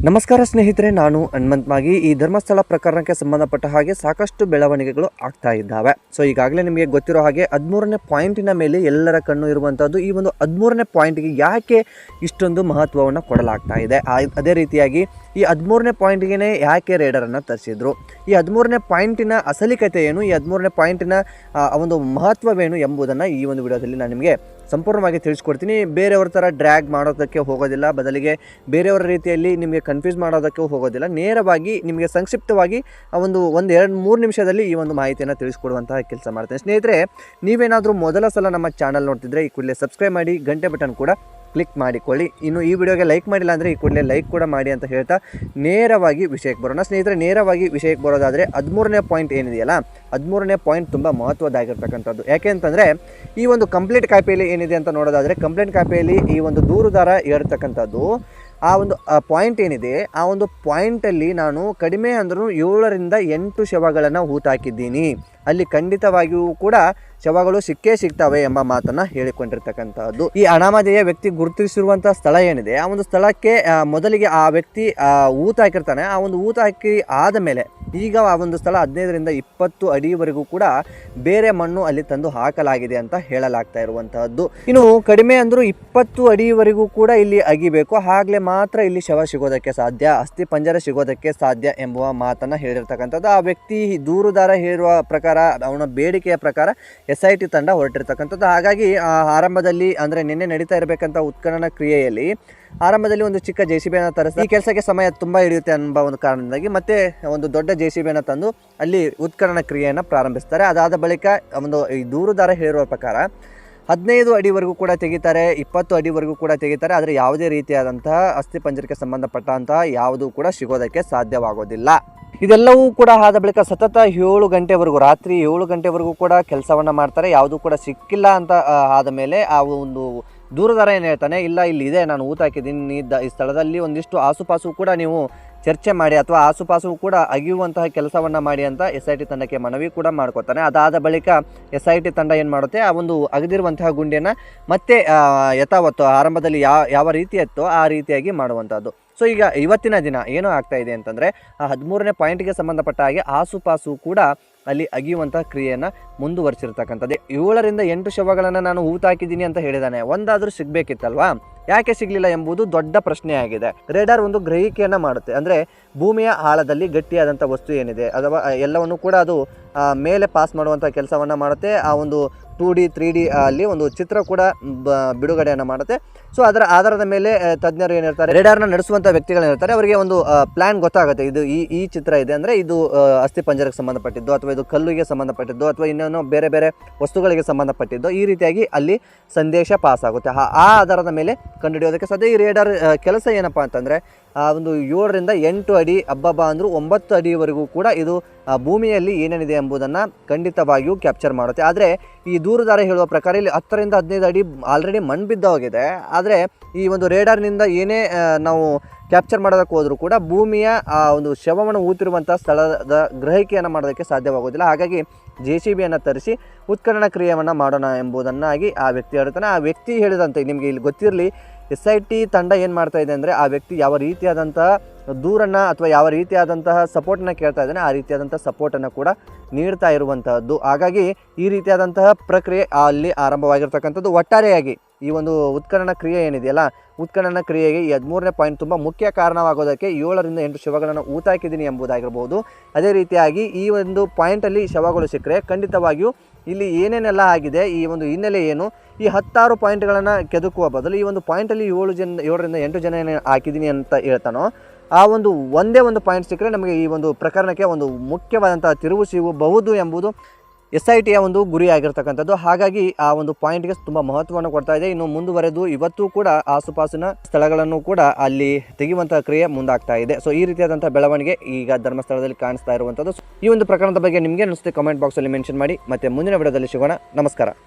ನಮಸ್ಕಾರ ಸ್ನೇಹಿತರೆ, ನಾನು ಹನುಮಂತ್ ಮಾಗಿ. ಈ ಧರ್ಮಸ್ಥಳ ಪ್ರಕರಣಕ್ಕೆ ಸಂಬಂಧಪಟ್ಟ ಹಾಗೆ ಸಾಕಷ್ಟು ಬೆಳವಣಿಗೆಗಳು ಆಗ್ತಾ ಇದ್ದಾವೆ. ಸೊ ಈಗಾಗಲೇ ನಿಮಗೆ ಗೊತ್ತಿರೋ ಹಾಗೆ 13ನೇ ಪಾಯಿಂಟಿನ ಮೇಲೆ ಎಲ್ಲರ ಕಣ್ಣು ಇರುವಂಥದ್ದು. ಈ ಒಂದು 13ನೇ ಪಾಯಿಂಟ್ಗೆ ಯಾಕೆ ಇಷ್ಟೊಂದು ಮಹತ್ವವನ್ನು ಕೊಡಲಾಗ್ತಾ ಇದೆ, ಅದೇ ರೀತಿಯಾಗಿ ಈ 13ನೇ ಪಾಯಿಂಟ್ಗೆ ಯಾಕೆ ರೇಡರನ್ನು ತರಿಸಿದ್ರು, ಈ 13ನೇ ಪಾಯಿಂಟಿನ ಅಸಲಿಕತೆ ಏನು, ಈ 13ನೇ ಪಾಯಿಂಟಿನ ಒಂದು ಮಹತ್ವವೇನು ಎಂಬುದನ್ನು ಈ ಒಂದು ವಿಡಿಯೋದಲ್ಲಿ ನಾನು ನಿಮಗೆ ಸಂಪೂರ್ಣವಾಗಿ ತಿಳಿಸ್ಕೊಡ್ತೀನಿ. ಬೇರೆಯವ್ರ ಥರ ಡ್ರ್ಯಾಗ್ ಮಾಡೋದಕ್ಕೆ ಹೋಗೋದಿಲ್ಲ, ಬದಲಿಗೆ ಬೇರೆಯವರ ರೀತಿಯಲ್ಲಿ ನಿಮಗೆ ಕನ್ಫ್ಯೂಸ್ ಮಾಡೋದಕ್ಕೆ ಹೋಗೋದಿಲ್ಲ. ನೇರವಾಗಿ ನಿಮಗೆ ಸಂಕ್ಷಿಪ್ತವಾಗಿ ಒಂದು 2-3 ನಿಮಿಷದಲ್ಲಿ ಈ ಒಂದು ಮಾಹಿತಿಯನ್ನು ತಿಳಿಸ್ಕೊಡುವಂತಹ ಕೆಲಸ ಮಾಡ್ತೇನೆ. ಸ್ನೇಹಿತರೆ, ನೀವೇನಾದರೂ ಮೊದಲ ಸಲ ನಮ್ಮ ಚಾನಲ್ ನೋಡ್ತಿದ್ರೆ ಈ ಕೂಡಲೇ ಸಬ್ಸ್ಕ್ರೈಬ್ ಮಾಡಿ, ಗಂಟೆ ಬಟನ್ ಕೂಡ ಕ್ಲಿಕ್ ಮಾಡಿಕೊಳ್ಳಿ. ಇನ್ನು ಈ ವಿಡಿಯೋಗೆ ಲೈಕ್ ಮಾಡಿಲ್ಲ ಅಂದರೆ ಈ ಕೂಡಲೇ ಲೈಕ್ ಕೂಡ ಮಾಡಿ ಅಂತ ಹೇಳ್ತಾ ನೇರವಾಗಿ ವಿಷಯಕ್ಕೆ ಬರೋಣ. ಸ್ನೇಹಿತರೆ, ನೇರವಾಗಿ ವಿಷಯಕ್ಕೆ ಬರೋದಾದರೆ 13ನೇ ಪಾಯಿಂಟ್ ಏನಿದೆಯಲ್ಲ, 13ನೇ ಪಾಯಿಂಟ್ ತುಂಬ ಮಹತ್ವದಾಗಿರ್ತಕ್ಕಂಥದ್ದು. ಯಾಕೆ ಅಂತಂದರೆ ಈ ಒಂದು ಕಂಪ್ಲೇಂಟ್ ಕಾಪಿಯಲ್ಲಿ ಏನಿದೆ ಅಂತ ನೋಡೋದಾದರೆ, ಕಂಪ್ಲೇಂಟ್ ಕಾಪಿಯಲ್ಲಿ ಈ ಒಂದು ದೂರುದಾರ ಹೇಳ್ತಕ್ಕಂಥದ್ದು ಆ ಒಂದು ಪಾಯಿಂಟ್ ಏನಿದೆ, ಆ ಒಂದು ಪಾಯಿಂಟಲ್ಲಿ ನಾನು ಕಡಿಮೆ ಅಂದರೂ 7ರಿಂದ 8 ಶವಗಳನ್ನು ಹೂತಾಕಿದ್ದೀನಿ, ಅಲ್ಲಿ ಖಂಡಿತವಾಗಿಯೂ ಕೂಡ ಶವಗಳು ಸಿಕ್ಕೇ ಸಿಗ್ತವೆ ಎಂಬ ಮಾತನ್ನು ಹೇಳಿಕೊಂಡಿರ್ತಕ್ಕಂಥದ್ದು. ಈ ಅನಾಮಧೇಯ ವ್ಯಕ್ತಿ ಗುರುತಿಸಿರುವಂಥ ಸ್ಥಳ ಏನಿದೆ, ಆ ಒಂದು ಸ್ಥಳಕ್ಕೆ ಮೊದಲಿಗೆ ಆ ವ್ಯಕ್ತಿ ಊತ ಹಾಕಿರ್ತಾನೆ. ಆ ಒಂದು ಊತ ಹಾಕಿ ಆದ ಮೇಲೆ ಈಗ ಆ ಒಂದು ಸ್ಥಳ 15ರಿಂದ 20 ಅಡಿವರೆಗೂ ಕೂಡ ಬೇರೆ ಮಣ್ಣು ಅಲ್ಲಿ ತಂದು ಹಾಕಲಾಗಿದೆ ಅಂತ ಹೇಳಲಾಗ್ತಾ ಇರುವಂತಹದ್ದು. ಇನ್ನು ಕಡಿಮೆ ಅಂದರೂ 20 ಅಡಿವರೆಗೂ ಕೂಡ ಇಲ್ಲಿ ಅಗಿಬೇಕು, ಆಗಲೇ ಮಾತ್ರ ಇಲ್ಲಿ ಶವ ಸಿಗೋದಕ್ಕೆ ಸಾಧ್ಯ, ಅಸ್ಥಿ ಪಂಜರ ಸಿಗೋದಕ್ಕೆ ಸಾಧ್ಯ ಎಂಬುವ ಮಾತನ್ನು ಹೇಳಿರ್ತಕ್ಕಂಥದ್ದು. ಆ ವ್ಯಕ್ತಿ ದೂರುದಾರ ಹೇಳಿರುವ ಪ್ರಕಾರ, ಅವನ ಬೇಡಿಕೆಯ ಪ್ರಕಾರ SIT ತಂಡ ಹೊರಟಿರ್ತಕ್ಕಂಥದ್ದು. ಹಾಗಾಗಿ ಆರಂಭದಲ್ಲಿ ಅಂದರೆ ನಿನ್ನೆ ನಡೀತಾ ಇರಬೇಕಂತ ಉತ್ಖನನ ಕ್ರಿಯೆಯಲ್ಲಿ ಆರಂಭದಲ್ಲಿ ಒಂದು ಚಿಕ್ಕ JCB ತರಿಸಿ, ಈ ಕೆಲಸಕ್ಕೆ ಸಮಯ ತುಂಬ ಹಿಡಿಯುತ್ತೆ ಅನ್ನೋ ಒಂದು ಕಾರಣದಿಂದಾಗಿ ಮತ್ತೆ ಒಂದು ದೊಡ್ಡ JCB ತಂದು ಅಲ್ಲಿ ಉತ್ಖನನ ಕ್ರಿಯೆಯನ್ನು ಪ್ರಾರಂಭಿಸ್ತಾರೆ. ಅದಾದ ಬಳಿಕ ಒಂದು ಈ ದೂರುದಾರ ಹೇಳಿರುವ ಪ್ರಕಾರ 15 ಅಡಿವರೆಗೂ ಕೂಡ ತೆಗಿತಾರೆ, 20 ಅಡಿವರೆಗೂ ಕೂಡ ತೆಗಿತಾರೆ. ಆದರೆ ಯಾವುದೇ ರೀತಿಯಾದಂತಹ ಅಸ್ಥಿ ಪಂಜರಕ್ಕೆ ಸಂಬಂಧಪಟ್ಟಂತಹ ಯಾವುದೂ ಕೂಡ ಸಿಗೋದಕ್ಕೆ ಸಾಧ್ಯವಾಗೋದಿಲ್ಲ. ಇದೆಲ್ಲವೂ ಕೂಡ ಆದ ಬಳಿಕ ಸತತ 7 ಗಂಟೆವರೆಗೂ, ರಾತ್ರಿ 7 ಗಂಟೆವರೆಗೂ ಕೂಡ ಕೆಲಸವನ್ನು ಮಾಡ್ತಾರೆ. ಯಾವುದೂ ಕೂಡ ಸಿಕ್ಕಿಲ್ಲ ಅಂತ ಆದ ಮೇಲೆ ಆ ಒಂದು ದೂರದಾರ ಏನು ಹೇಳ್ತಾನೆ, ಇಲ್ಲ ಇಲ್ಲಿದೆ, ನಾನು ಊತ ಹಾಕಿದ್ದೀನಿ, ಈ ಸ್ಥಳದಲ್ಲಿ ಒಂದಿಷ್ಟು ಆಸುಪಾಸು ಕೂಡ ನೀವು ಚರ್ಚೆ ಮಾಡಿ ಅಥವಾ ಆಸುಪಾಸು ಕೂಡ ಅಗಿಯುವಂತಹ ಕೆಲಸವನ್ನು ಮಾಡಿ ಅಂತ SIT ತಂಡಕ್ಕೆ ಮನವಿ ಕೂಡ ಮಾಡ್ಕೋತಾನೆ. ಅದಾದ ಬಳಿಕ SIT ತಂಡ ಏನು ಮಾಡುತ್ತೆ, ಆ ಒಂದು ಅಗದಿರುವಂತಹ ಗುಂಡಿಯನ್ನು ಮತ್ತೆ ಯಥಾವತ್ತು ಆರಂಭದಲ್ಲಿ ಯಾವ ರೀತಿ ಇತ್ತೋ ಆ ರೀತಿಯಾಗಿ ಮಾಡುವಂಥದ್ದು. ಸೊ ಈಗ ಇವತ್ತಿನ ದಿನ ಏನೋ ಆಗ್ತಾ ಇದೆ ಅಂತಂದರೆ, ಆ 13ನೇ ಪಾಯಿಂಟ್ಗೆ ಸಂಬಂಧಪಟ್ಟ ಹಾಗೆ ಆಸುಪಾಸು ಕೂಡ ಅಲ್ಲಿ ಅಗಿಯುವಂತಹ ಕ್ರಿಯೆಯನ್ನು ಮುಂದುವರಿಸಿರ್ತಕ್ಕಂಥದ್ದು. 7ರಿಂದ 8 ಶವಗಳನ್ನು ನಾನು ಹೂತಾಕಿದ್ದೀನಿ ಅಂತ ಹೇಳಿದ್ದಾನೆ, ಒಂದಾದರೂ ಸಿಗಬೇಕಿತ್ತಲ್ವಾ, ಯಾಕೆ ಸಿಗಲಿಲ್ಲ ಎಂಬುದು ದೊಡ್ಡ ಪ್ರಶ್ನೆಯಾಗಿದೆ. ರೇಡಾರ್ ಒಂದು ಗ್ರಹಿಕೆಯನ್ನು ಮಾಡುತ್ತೆ, ಅಂದರೆ ಭೂಮಿಯ ಆಳದಲ್ಲಿ ಗಟ್ಟಿಯಾದಂಥ ವಸ್ತು ಏನಿದೆ ಅಥವಾ ಎಲ್ಲವನ್ನು ಕೂಡ ಅದು ಮೇಲೆ ಪಾಸ್ ಮಾಡುವಂಥ ಕೆಲಸವನ್ನು ಮಾಡುತ್ತೆ. ಆ ಒಂದು 2D 3D ಅಲ್ಲಿ ಒಂದು ಚಿತ್ರ ಕೂಡ ಬಿಡುಗಡೆಯನ್ನು ಮಾಡುತ್ತೆ. ಸೊ ಅದರ ಆಧಾರದ ಮೇಲೆ ತಜ್ಞರು ಏನಿರ್ತಾರೆ, ರೇಡಾರ್ನ ನಡೆಸುವಂಥ ವ್ಯಕ್ತಿಗಳೇನಿರ್ತಾರೆ, ಅವರಿಗೆ ಒಂದು ಪ್ಲ್ಯಾನ್ ಗೊತ್ತಾಗುತ್ತೆ. ಇದು ಈ ಚಿತ್ರ ಇದೆ ಅಂದರೆ ಇದು ಅಸ್ಥಿ ಪಂಜರಕ್ಕೆ ಸಂಬಂಧಪಟ್ಟಿದ್ದು, ಅಥವಾ ಇದು ಕಲ್ಲಿಗೆ ಸಂಬಂಧಪಟ್ಟಿದ್ದು, ಅಥವಾ ಇನ್ನೇನೋ ಬೇರೆ ಬೇರೆ ವಸ್ತುಗಳಿಗೆ ಸಂಬಂಧಪಟ್ಟಿದ್ದು, ಈ ರೀತಿಯಾಗಿ ಅಲ್ಲಿ ಸಂದೇಶ ಪಾಸ್ ಆಗುತ್ತೆ. ಆ ಆಧಾರದ ಮೇಲೆ ಕಂಡುಹಿಡಿಯೋದಕ್ಕೆ ಸಾಧ್ಯ. ಈ ರೇಡಾರ್ ಕೆಲಸ ಏನಪ್ಪ ಅಂತಂದರೆ, ಒಂದು 7ರಿಂದ 8 ಅಡಿ, ಹಬ್ಬ ಅಂದರೂ 9 ಅಡಿವರೆಗೂ ಕೂಡ ಇದು ಭೂಮಿಯಲ್ಲಿ ಏನೇನಿದೆ ಎಂಬುದನ್ನು ಖಂಡಿತವಾಗಿಯೂ ಕ್ಯಾಪ್ಚರ್ ಮಾಡುತ್ತೆ. ಆದರೆ ಈ ದೂರುದಾರ ಹೇಳುವ ಪ್ರಕಾರ ಇಲ್ಲಿ 10ರಿಂದ 15 ಅಡಿ ಆಲ್ರೆಡಿ ಮಣ್ಣು ಬಿದ್ದೋಗಿದೆ. ಆದರೆ ಈ ಒಂದು ರೇಡಾರ್ನಿಂದ ಏನೇ ನಾವು ಕ್ಯಾಪ್ಚರ್ ಮಾಡೋದಕ್ಕೆ ಹೋದರೂ ಕೂಡ ಭೂಮಿಯ ಒಂದು ಶವವನ್ನು ಊತಿರುವಂಥ ಸ್ಥಳದ ಗ್ರಹಿಕೆಯನ್ನು ಮಾಡೋದಕ್ಕೆ ಸಾಧ್ಯವಾಗೋದಿಲ್ಲ. ಹಾಗಾಗಿ JCBಯನ್ನು ತರಿಸಿ ಉತ್ಖನನ ಕ್ರಿಯೆಯನ್ನು ಮಾಡೋಣ ಎಂಬುದನ್ನಾಗಿ ಆ ವ್ಯಕ್ತಿ ಹೇಳ್ತಾನೆ. ಆ ವ್ಯಕ್ತಿ ಹೇಳಿದಂತೆ ನಿಮಗೆ ಇಲ್ಲಿ ಗೊತ್ತಿರಲಿ, SIT ತಂಡ ಏನು ಮಾಡ್ತಾ ಇದೆ ಅಂದರೆ, ಆ ವ್ಯಕ್ತಿ ಯಾವ ರೀತಿಯಾದಂತಹ ದೂರನ್ನು ಅಥವಾ ಯಾವ ರೀತಿಯಾದಂತಹ ಸಪೋರ್ಟನ್ನು ಕೇಳ್ತಾ ಇದ್ದಾನೆ, ಆ ರೀತಿಯಾದಂಥ ಸಪೋರ್ಟನ್ನು ಕೂಡ ನೀಡ್ತಾ ಇರುವಂತಹದ್ದು. ಹಾಗಾಗಿ ಈ ರೀತಿಯಾದಂತಹ ಪ್ರಕ್ರಿಯೆ ಅಲ್ಲಿ ಆರಂಭವಾಗಿರ್ತಕ್ಕಂಥದ್ದು. ಒಟ್ಟಾರೆಯಾಗಿ ಈ ಒಂದು ಉತ್ಖನನ ಕ್ರಿಯೆ ಏನಿದೆಯಲ್ಲ, ಉತ್ಖನನ ಕ್ರಿಯೆಗೆ ಈ 13ನೇ ಪಾಯಿಂಟ್ ತುಂಬ ಮುಖ್ಯ ಕಾರಣವಾಗೋದಕ್ಕೆ 7ರಿಂದ 8 ಶವಗಳನ್ನು ಊತಾಕಿದ್ದೀನಿ ಎಂಬುದಾಗಿರ್ಬೋದು. ಅದೇ ರೀತಿಯಾಗಿ ಈ ಒಂದು ಪಾಯಿಂಟಲ್ಲಿ ಶವಗಳು ಸಿಕ್ಕರೆ ಖಂಡಿತವಾಗಿಯೂ ಇಲ್ಲಿ ಏನೇನೆಲ್ಲ ಆಗಿದೆ, ಈ ಒಂದು ಹಿನ್ನೆಲೆ ಏನು, ಈ 16 ಪಾಯಿಂಟ್ಗಳನ್ನು ಕೆದಕುವ ಬದಲು ಈ ಒಂದು ಪಾಯಿಂಟಲ್ಲಿ 7ರಿಂದ 8 ಜನ ಹಾಕಿದ್ದೀನಿ ಅಂತ ಹೇಳ್ತಾನೋ, ಆ ಒಂದೇ ಒಂದು ಪಾಯಿಂಟ್ ಸಿಕ್ಕರೆ ನಮಗೆ ಈ ಒಂದು ಪ್ರಕರಣಕ್ಕೆ ಒಂದು ಮುಖ್ಯವಾದಂಥ ತಿರುವು ಸಿಗಬಹುದು ಎಂಬುದು SITಯ ಒಂದು ಗುರಿಯಾಗಿರ್ತಕ್ಕಂಥದ್ದು. ಹಾಗಾಗಿ ಆ ಒಂದು ಪಾಯಿಂಟ್ಗೆ ತುಂಬ ಮಹತ್ವವನ್ನು ಕೊಡ್ತಾ ಇದೆ. ಇನ್ನು ಮುಂದುವರೆದು ಇವತ್ತು ಕೂಡ ಆಸುಪಾಸಿನ ಸ್ಥಳಗಳನ್ನು ಕೂಡ ಅಲ್ಲಿ ತೆಗೆಯುವಂತಹ ಕ್ರಿಯೆ ಮುಂದಾಗ್ತಾ ಇದೆ. ಸೊ ಈ ರೀತಿಯಾದಂಥ ಬೆಳವಣಿಗೆ ಈಗ ಧರ್ಮಸ್ಥಳದಲ್ಲಿ ಕಾಣಿಸ್ತಾ ಇರುವಂಥದ್ದು. ಈ ಒಂದು ಪ್ರಕರಣದ ಬಗ್ಗೆ ನಿಮಗೆ ಅನಿಸುತ್ತೆ, ಕಮೆಂಟ್ ಬಾಕ್ಸಲ್ಲಿ ಮೆನ್ಷನ್ ಮಾಡಿ. ಮತ್ತೆ ಮುಂದಿನ ವಿಡಿಯೋದಲ್ಲಿ ಸಿಗೋಣ. ನಮಸ್ಕಾರ.